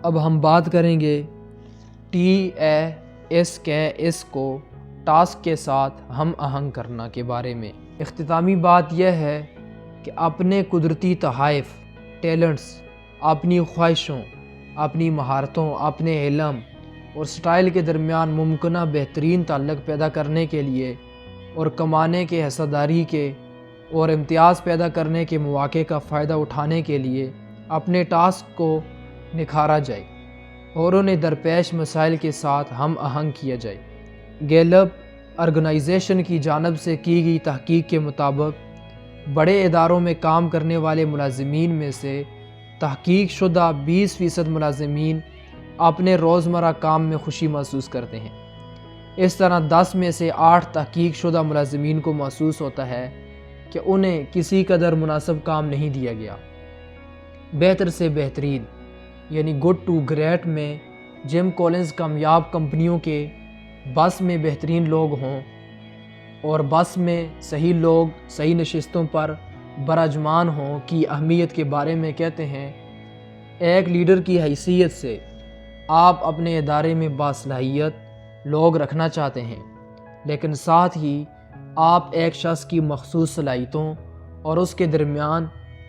اب ہم بات کریں گے TASK کو ٹاسک کے ساتھ ہم آہنگ کرنا کے بارے میں۔ اختتامی بات یہ ہے کہ اپنے قدرتی تحائف، ٹیلنٹس، اپنی خواہشوں، اپنی مہارتوں، اپنے علم اور سٹائل کے درمیان ممکنہ بہترین تعلق پیدا کرنے کے لیے اور کمانے کے، حصہ داری کے اور امتیاز پیدا کرنے کے مواقع کا فائدہ اٹھانے کے لیے اپنے ٹاسک کو نکھارا جائے اور انہیں درپیش مسائل کے ساتھ ہم آہنگ کیا جائے۔ گیلپ آرگنائزیشن کی جانب سے کی گئی تحقیق کے مطابق بڑے اداروں میں کام کرنے والے ملازمین میں سے تحقیق شدہ 20% ملازمین اپنے روزمرہ کام میں خوشی محسوس کرتے ہیں۔ اس طرح 10 میں سے 8 تحقیق شدہ ملازمین کو محسوس ہوتا ہے کہ انہیں کسی قدر مناسب کام نہیں دیا گیا۔ بہتر سے بہترین یعنی گڈ ٹو گریٹ میں جم کولنز کامیاب کمپنیوں کے بس میں بہترین لوگ ہوں اور بس میں صحیح لوگ صحیح نشستوں پر براجمان ہوں کی اہمیت کے بارے میں کہتے ہیں، ایک لیڈر کی حیثیت سے آپ اپنے ادارے میں باصلاحیت لوگ رکھنا چاہتے ہیں، لیکن ساتھ ہی آپ ایک شخص کی مخصوص صلاحیتوں اور اس کے درمیان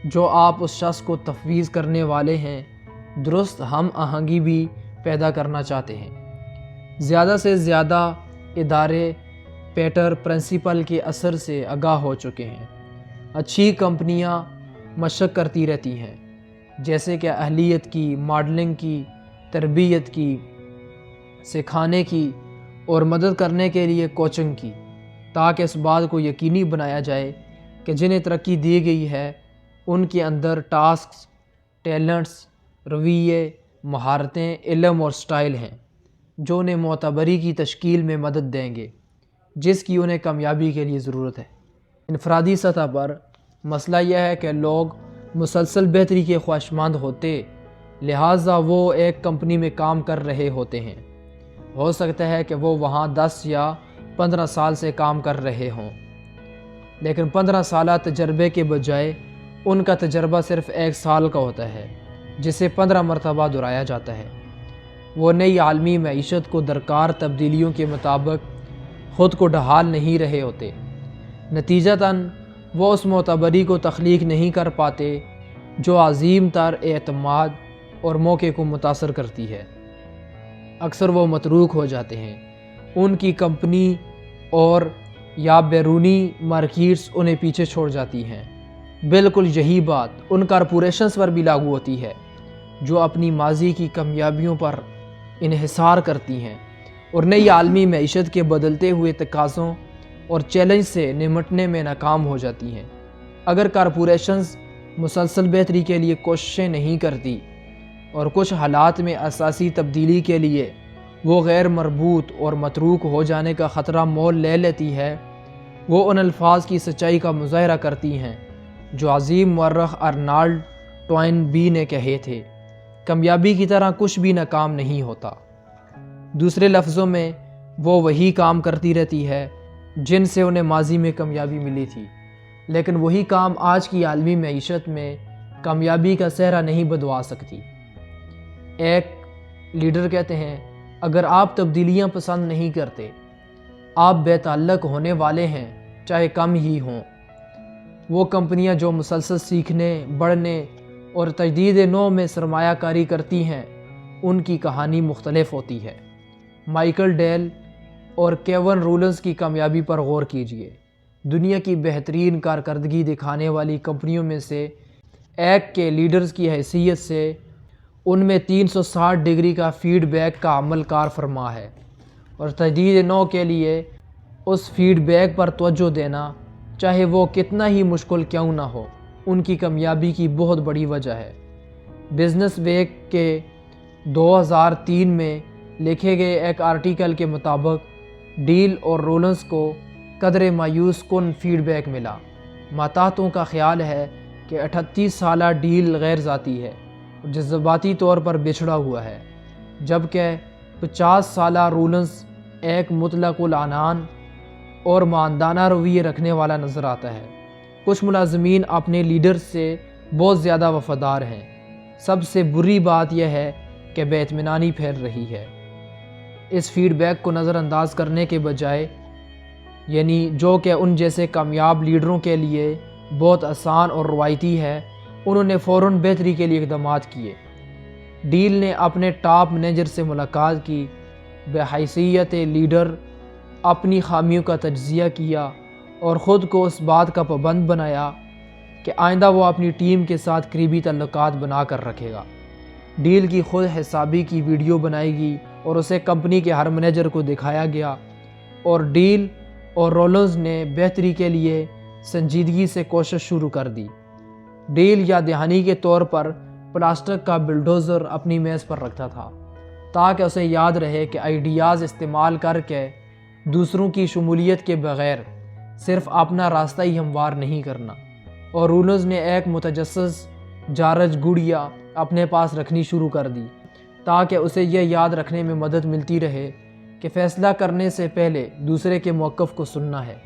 جو آپ اس شخص کو تفویض کرنے والے ہیں درست ہم آہنگی بھی پیدا کرنا چاہتے ہیں۔ زیادہ سے زیادہ ادارے پیٹر پرنسپل کے اثر سے آگاہ ہو چکے ہیں۔ اچھی کمپنیاں مشق کرتی رہتی ہیں، جیسے کہ اہلیت کی، ماڈلنگ کی، تربیت کی، سکھانے کی اور مدد کرنے کے لیے کوچنگ کی، تاکہ اس بات کو یقینی بنایا جائے کہ جنہیں ترقی دی گئی ہے ان کے اندر ٹاسکس، ٹیلنٹس، رویے، مہارتیں، علم اور سٹائل ہیں جو انہیں معتبری کی تشکیل میں مدد دیں گے جس کی انہیں کامیابی کے لیے ضرورت ہے۔ انفرادی سطح پر مسئلہ یہ ہے کہ لوگ مسلسل بہتری کے خواہشمند ہوتے، لہٰذا وہ ایک کمپنی میں کام کر رہے ہوتے ہیں۔ ہو سکتا ہے کہ وہ وہاں 10 یا 15 سال سے کام کر رہے ہوں، لیکن 15 سالہ تجربے کے بجائے ان کا تجربہ صرف 1 سال کا ہوتا ہے جسے 15 مرتبہ دہرایا جاتا ہے۔ وہ نئی عالمی معیشت کو درکار تبدیلیوں کے مطابق خود کو ڈھال نہیں رہے ہوتے، نتیجتاً وہ اس معتبری کو تخلیق نہیں کر پاتے جو عظیم تر اعتماد اور موقع کو متاثر کرتی ہے۔ اکثر وہ متروک ہو جاتے ہیں، ان کی کمپنی اور یا بیرونی مارکیٹس انہیں پیچھے چھوڑ جاتی ہیں۔ بالکل یہی بات ان کارپوریشنز پر بھی لاگو ہوتی ہے جو اپنی ماضی کی کامیابیوں پر انحصار کرتی ہیں اور نئی عالمی معیشت کے بدلتے ہوئے تقاضوں اور چیلنج سے نمٹنے میں ناکام ہو جاتی ہیں۔ اگر کارپوریشنز مسلسل بہتری کے لیے کوششیں نہیں کرتی اور کچھ حالات میں اساسی تبدیلی کے لیے وہ غیر مربوط اور متروک ہو جانے کا خطرہ مول لے لیتی ہے، وہ ان الفاظ کی سچائی کا مظاہرہ کرتی ہیں جو عظیم مورخ ارنالڈ ٹوائن بی نے کہے تھے، کامیابی کی طرح کچھ بھی ناکام نہیں ہوتا۔ دوسرے لفظوں میں وہ وہی کام کرتی رہتی ہے جن سے انہیں ماضی میں کامیابی ملی تھی، لیکن وہی کام آج کی عالمی معیشت میں کامیابی کا صحرا نہیں بدوا سکتی۔ ایک لیڈر کہتے ہیں، اگر آپ تبدیلیاں پسند نہیں کرتے، آپ بے تعلق ہونے والے ہیں چاہے کم ہی ہوں۔ وہ کمپنیاں جو مسلسل سیکھنے، بڑھنے اور تجدید نو میں سرمایہ کاری کرتی ہیں ان کی کہانی مختلف ہوتی ہے۔ مائیکل ڈیل اور کیون رولنز کی کامیابی پر غور کیجیے۔ دنیا کی بہترین کارکردگی دکھانے والی کمپنیوں میں سے ایک کے لیڈرز کی حیثیت سے ان میں 360 ڈگری کا فیڈ بیک کا عمل کار فرما ہے، اور تجدید نو کے لیے اس فیڈ بیک پر توجہ دینا، چاہے وہ کتنا ہی مشکل کیوں نہ ہو، ان کی کامیابی کی بہت بڑی وجہ ہے۔ بزنس ویک کے 2003 میں لکھے گئے ایک آرٹیکل کے مطابق ڈیل اور رولنز کو قدرے مایوس کن فیڈ بیک ملا۔ ماتحتوں کا خیال ہے کہ 38 سالہ ڈیل غیر ذاتی ہے اور جذباتی طور پر بچھڑا ہوا ہے، جبکہ 50 سالہ رولنز ایک مطلق العنان اور ماندانہ رویے رکھنے والا نظر آتا ہے۔ کچھ ملازمین اپنے لیڈر سے بہت زیادہ وفادار ہیں۔ سب سے بری بات یہ ہے کہ بے اطمینانی پھیل رہی ہے۔ اس فیڈ بیک کو نظر انداز کرنے کے بجائے، یعنی جو کہ ان جیسے کامیاب لیڈروں کے لیے بہت آسان اور روایتی ہے، انہوں نے فوراً بہتری کے لیے اقدامات کیے۔ ڈیل نے اپنے ٹاپ مینیجر سے ملاقات کی، بحیثیت لیڈر اپنی خامیوں کا تجزیہ کیا اور خود کو اس بات کا پابند بنایا کہ آئندہ وہ اپنی ٹیم کے ساتھ قریبی تعلقات بنا کر رکھے گا۔ ڈیل کی خود حسابی کی ویڈیو بنائی گئی اور اسے کمپنی کے ہر مینیجر کو دکھایا گیا، اور ڈیل اور رولنز نے بہتری کے لیے سنجیدگی سے کوشش شروع کر دی۔ ڈیل یاد دہانی کے طور پر پلاسٹک کا بلڈوزر اپنی میز پر رکھتا تھا تاکہ اسے یاد رہے کہ آئیڈیاز استعمال کر کے دوسروں کی شمولیت کے بغیر صرف اپنا راستہ ہی ہموار نہیں کرنا، اور رولنز نے ایک متجسس جارج گڑیا اپنے پاس رکھنی شروع کر دی تاکہ اسے یہ یاد رکھنے میں مدد ملتی رہے کہ فیصلہ کرنے سے پہلے دوسرے کے موقف کو سننا ہے۔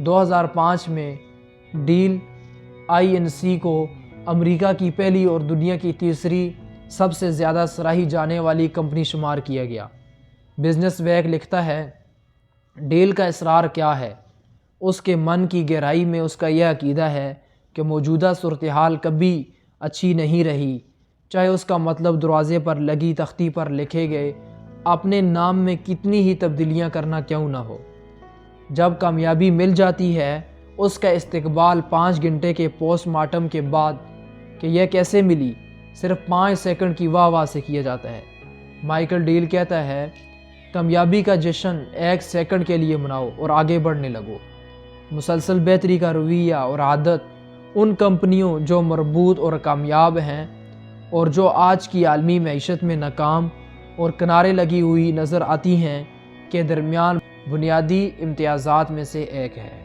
2005 میں ڈیل INC کو امریکہ کی پہلی اور دنیا کی تیسری سب سے زیادہ سراہی جانے والی کمپنی شمار کیا گیا۔ بزنس ویک لکھتا ہے، ڈیل کا اصرار کیا ہے؟ اس کے من کی گہرائی میں اس کا یہ عقیدہ ہے کہ موجودہ صورتحال کبھی اچھی نہیں رہی، چاہے اس کا مطلب دروازے پر لگی تختی پر لکھے گئے اپنے نام میں کتنی ہی تبدیلیاں کرنا کیوں نہ ہو۔ جب کامیابی مل جاتی ہے، اس کا استقبال 5 گھنٹے کے پوسٹ مارٹم کے بعد کہ یہ کیسے ملی صرف 5 سیکنڈ کی واہ واہ سے کیا جاتا ہے۔ مائیکل ڈیل کہتا ہے، کامیابی کا جشن 1 سیکنڈ کے لیے مناؤ اور آگے بڑھنے لگو۔ مسلسل بہتری کا رویہ اور عادت ان کمپنیوں جو مربوط اور کامیاب ہیں اور جو آج کی عالمی معیشت میں ناکام اور کنارے لگی ہوئی نظر آتی ہیں کے درمیان بنیادی امتیازات میں سے ایک ہے۔